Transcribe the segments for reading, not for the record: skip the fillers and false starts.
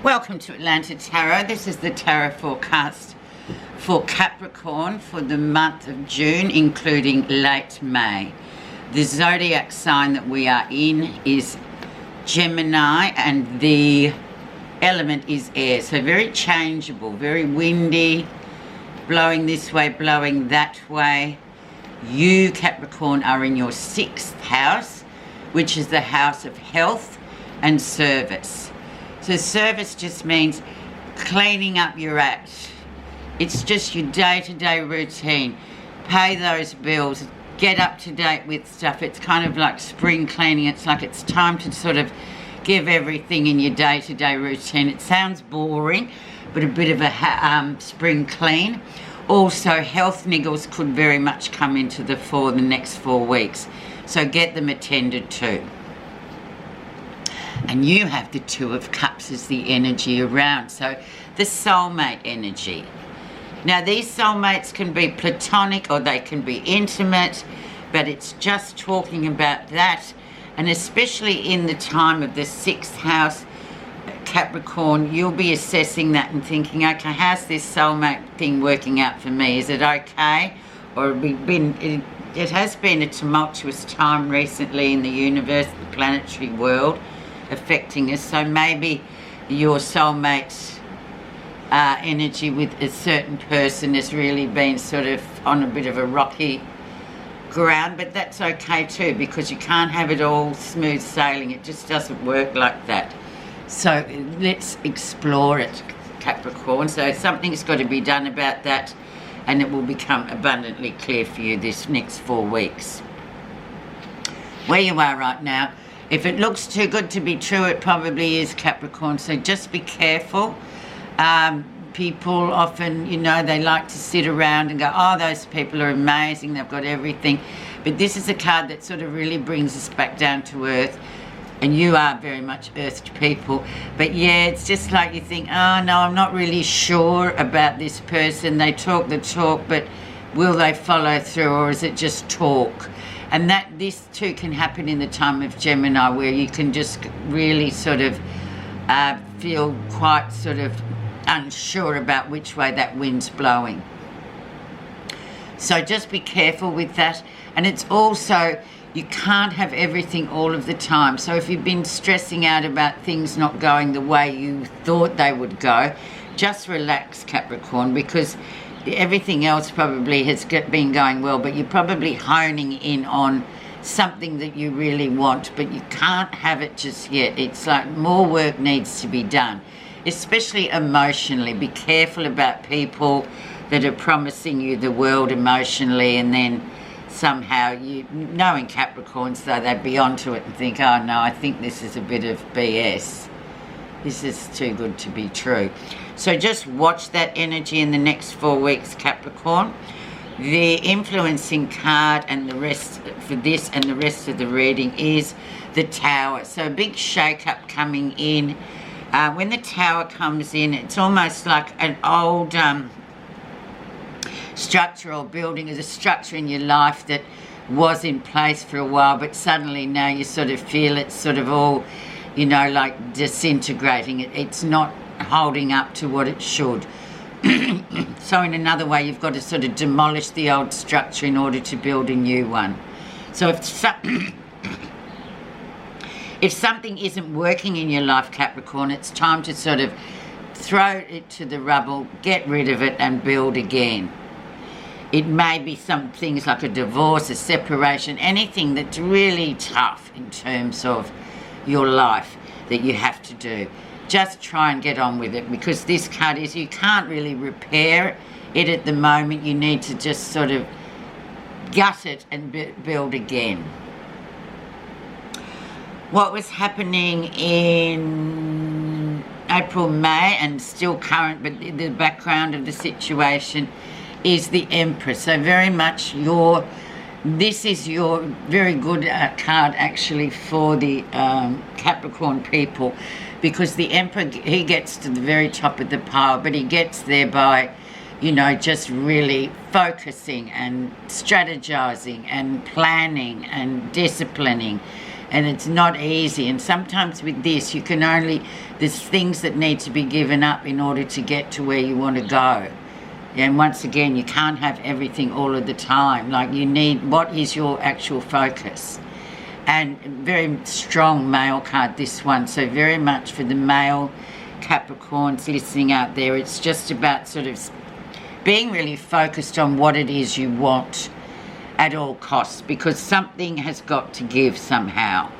Welcome to Atlanta Tarot. This is the tarot forecast for Capricorn for the month of June, including late May. The zodiac sign that we are in is Gemini, and the element is air. So very changeable, very windy, blowing this way, blowing that way. You, Capricorn, are in your 6th house, which is the house of health and service. So service just means cleaning up your act. It's just your day-to-day routine. Pay those bills, get up to date with stuff. It's kind of like spring cleaning. It's like it's time to sort of give everything in your day-to-day routine. It sounds boring, but a bit of a spring clean. Also, health niggles could very much come into the fore the next 4 weeks. So get them attended to. And you have the Two of Cups as the energy around. So the soulmate energy. Now these soulmates can be platonic or they can be intimate, but it's just talking about that. And especially in the time of the 6th house, Capricorn, you'll be assessing that and thinking, okay, how's this soulmate thing working out for me? Is it okay? Or it has been a tumultuous time recently in the universe, the planetary world, affecting us. So maybe your soulmate's energy with a certain person has really been sort of on a bit of a rocky ground, but that's okay too, because you can't have it all smooth sailing. It just doesn't work like that. So let's explore it, Capricorn. So something's got to be done about that, and it will become abundantly clear for you this next 4 weeks. Where you are right now, if it looks too good to be true, it probably is, Capricorn. So just be careful. People often, you know, they like to sit around and go, oh, those people are amazing, they've got everything. But this is a card that sort of really brings us back down to earth. And you are very much earthed people. But yeah, it's just like you think, oh no, I'm not really sure about this person. They talk the talk, but will they follow through, or is it just talk? And this too can happen in the time of Gemini, where you can just really sort of feel quite sort of unsure about which way that wind's blowing. So just be careful with that. And it's also, you can't have everything all of the time. So if you've been stressing out about things not going the way you thought they would go, just relax, Capricorn, because everything else probably has been going well, but you're probably honing in on something that you really want, but you can't have it just yet. It's like more work needs to be done, especially emotionally. Be careful about people that are promising you the world emotionally, and then somehow, knowing Capricorns, though, they'd be onto it and think, oh no, I think this is a bit of BS. This is too good to be true. So just watch that energy in the next 4 weeks, Capricorn. The influencing card and the rest for this and the rest of the reading is the Tower. So a big shake-up coming in. When the Tower comes in, it's almost like an old structure or building. Is a structure in your life that was in place for a while, but suddenly now you sort of feel it's sort of all, you know, like disintegrating. It's not holding up to what it should. So in another way, you've got to sort of demolish the old structure in order to build a new one. So if something isn't working in your life, Capricorn, it's time to sort of throw it to the rubble, get rid of it, and build again. It may be some things like a divorce, a separation, anything that's really tough in terms of your life that you have to do. Just try and get on with it, because this card is, you can't really repair it at the moment. You need to just sort of gut it and build again. What was happening in April, May, and still current, but the background of the situation is the Empress. So very much this is your very good card actually for the Capricorn people, because the Emperor, he gets to the very top of the pile, but he gets there by, you know, just really focusing and strategizing and planning and disciplining and it's not easy. And sometimes with this, there's things that need to be given up in order to get to where you want to go. And once again, you can't have everything all of the time. Like, you need, what is your actual focus? And very strong male card, this one. So very much for the male Capricorns listening out there, it's just about sort of being really focused on what it is you want at all costs, because something has got to give somehow.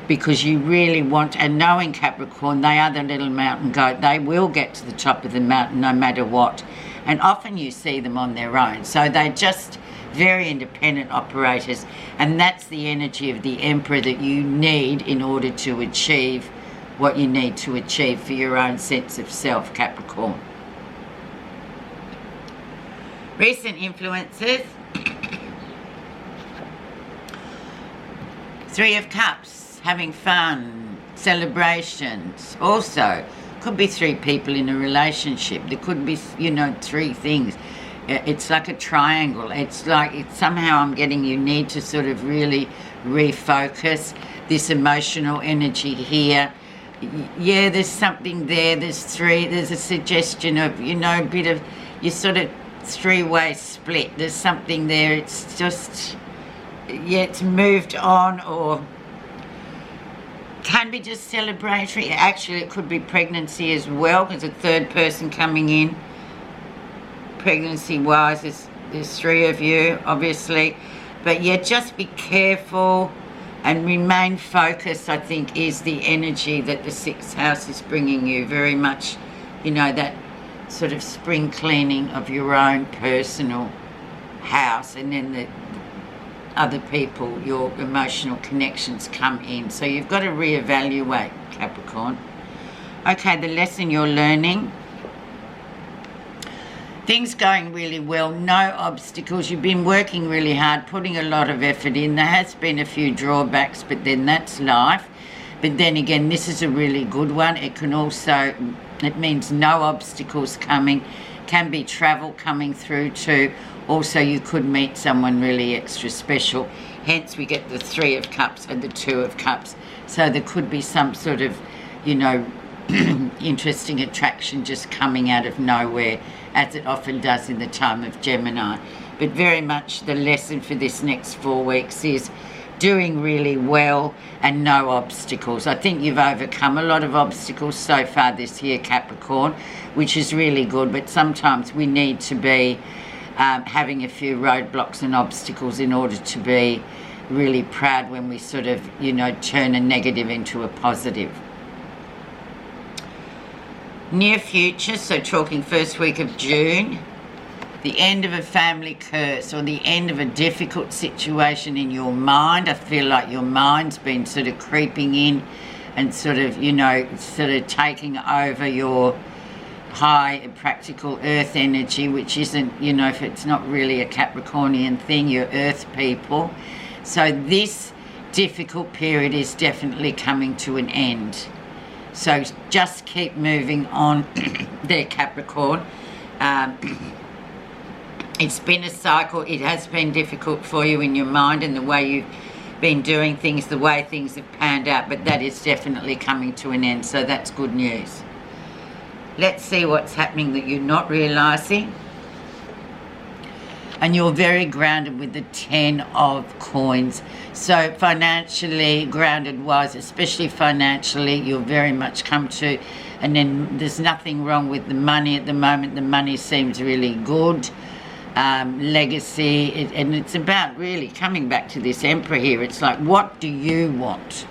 Because you really want, and knowing Capricorn, they are the little mountain goat. They will get to the top of the mountain no matter what. And often you see them on their own. So they're just very independent operators. And that's the energy of the Emperor that you need in order to achieve what you need to achieve for your own sense of self, Capricorn. Recent influences. 3 of Cups, having fun, celebrations. Also, could be 3 people in a relationship. There could be, 3 things. It's like a triangle. It's like, somehow I'm getting you need to sort of really refocus this emotional energy here. Yeah, there's something there. There's 3. There's a suggestion of, a bit of, you sort of 3-way split. There's something there. It's just, yeah, it's moved on, or can be just celebratory. Actually, it could be pregnancy as well, because a 3rd person coming in. Pregnancy-wise, there's 3 of you, obviously. But yeah, just be careful and remain focused, I think, is the energy that the 6th house is bringing you. Very much, that sort of spring cleaning of your own personal house, and then the other people, your emotional connections come in. So you've got to reevaluate, Capricorn. Okay, the lesson you're learning. Things going really well, no obstacles. You've been working really hard, putting a lot of effort in. There has been a few drawbacks, but then that's life. But then again, this is a really good one. It can also, it means no obstacles coming. Can be travel coming through too. Also, you could meet someone really extra special. Hence, we get the 3 of Cups and the 2 of Cups. So there could be some sort of, interesting attraction just coming out of nowhere, as it often does in the time of Gemini. But very much the lesson for this next 4 weeks is doing really well and no obstacles. I think you've overcome a lot of obstacles so far this year, Capricorn, which is really good. But sometimes we need to be having a few roadblocks and obstacles in order to be really proud when we sort of, turn a negative into a positive. Near future, so talking first week of June, the end of a family curse or the end of a difficult situation in your mind. I feel like your mind's been sort of creeping in and sort of, sort of taking over your high practical earth energy, which isn't, if it's not really a Capricornian thing, you're earth people. So this difficult period is definitely coming to an end. So just keep moving on there, Capricorn. It's been a cycle. It has been difficult for you in your mind and the way you've been doing things, the way things have panned out, but that is definitely coming to an end, so that's good news. Let's see what's happening that you're not realising. And you're very grounded with the 10 of coins. So financially, grounded-wise, especially financially, you'll very much come to, and then there's nothing wrong with the money at the moment. The money seems really good. Legacy, and it's about really coming back to this Emperor here. It's like, what do you want?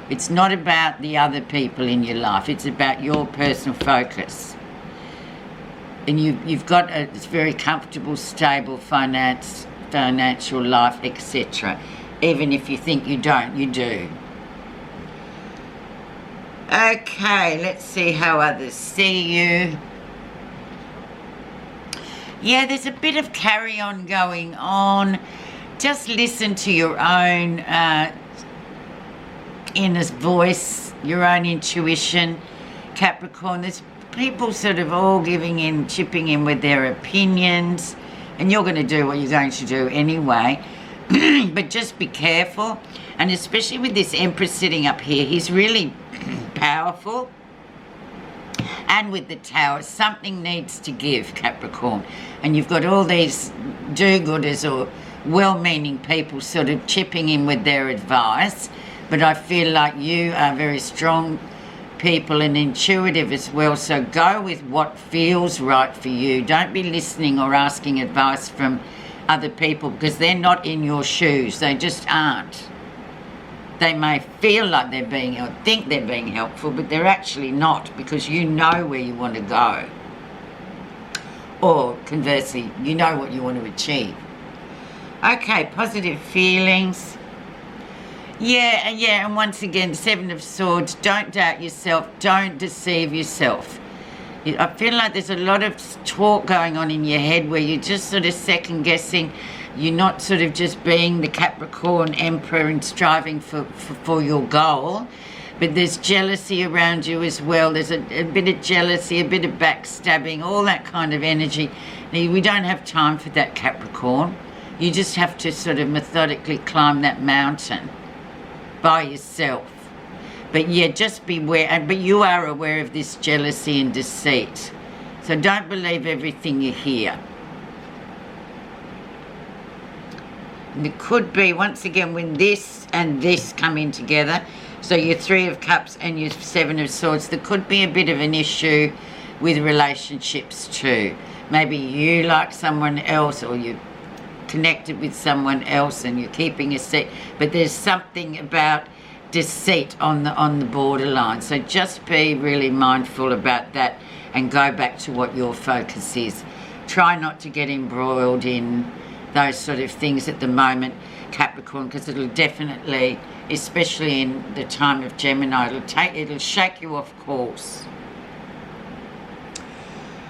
It's not about the other people in your life. It's about your personal focus. And you've got a very comfortable, stable financial life, etc. Even if you think you don't, you do. Okay, let's see how others see you. Yeah, there's a bit of carry-on going on. Just listen to your own inner voice, your own intuition, Capricorn. There's people sort of all giving in, chipping in with their opinions, and you're going to do what you're going to do anyway. But just be careful. And especially with this Emperor sitting up here, he's really powerful. And with the Tower, something needs to give, Capricorn. And you've got all these do-gooders or well-meaning people sort of chipping in with their advice. But I feel like you are very strong people and intuitive as well. So go with what feels right for you. Don't be listening or asking advice from other people because they're not in your shoes. They just aren't. They may feel like they're being or think they're being helpful, but they're actually not, because you know where you want to go. Or conversely, you know what you want to achieve. Okay, positive feelings. Yeah, and once again, Seven of Swords. Don't doubt yourself. Don't deceive yourself. I feel like there's a lot of talk going on in your head where you're just sort of second guessing. You're not sort of just being the Capricorn Emperor and striving for your goal. But there's jealousy around you as well. There's a bit of jealousy, a bit of backstabbing, all that kind of energy. Now, we don't have time for that, Capricorn. You just have to sort of methodically climb that mountain by yourself. But yeah, just beware. But you are aware of this jealousy and deceit. So don't believe everything you hear. And it could be, once again, when this and this come in together, so your Three of Cups and your Seven of Swords, there could be a bit of an issue with relationships too. Maybe you like someone else, or you're connected with someone else and you're keeping a secret, but there's something about deceit on the borderline. So just be really mindful about that and go back to what your focus is. Try not to get embroiled in those sort of things at the moment, Capricorn, because it'll definitely, especially in the time of Gemini, it'll shake you off course.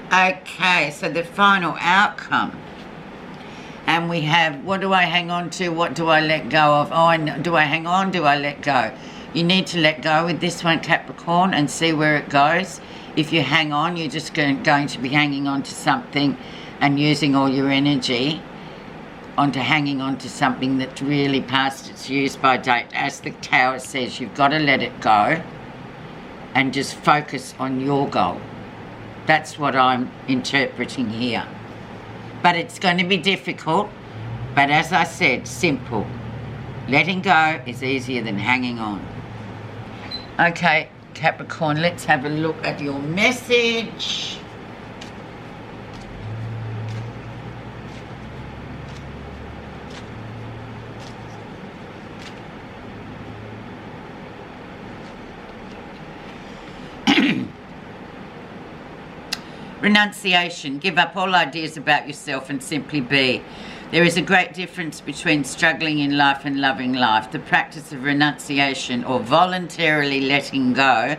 Okay, so the final outcome. And we have, what do I hang on to? What do I let go of? Do I hang on? Do I let go? You need to let go with this one, Capricorn, and see where it goes. If you hang on, you're just going to be hanging on to something and using all your energy onto hanging on to something that's really past its use by date. As the Tower says, you've got to let it go and just focus on your goal. That's what I'm interpreting here. But it's going to be difficult, but as I said, simple. Letting go is easier than hanging on. Okay, Capricorn, let's have a look at your message. Renunciation. Give up all ideas about yourself and simply be. There is a great difference between struggling in life and loving life. The practice of renunciation, or voluntarily letting go,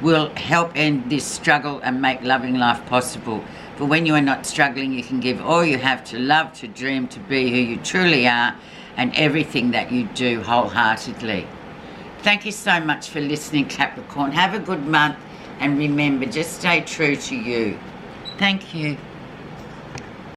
will help end this struggle and make loving life possible. For when you are not struggling, you can give all you have to love, to dream, to be who you truly are, and everything that you do wholeheartedly. Thank you so much for listening, Capricorn. Have a good month. And remember, just stay true to you. Thank you.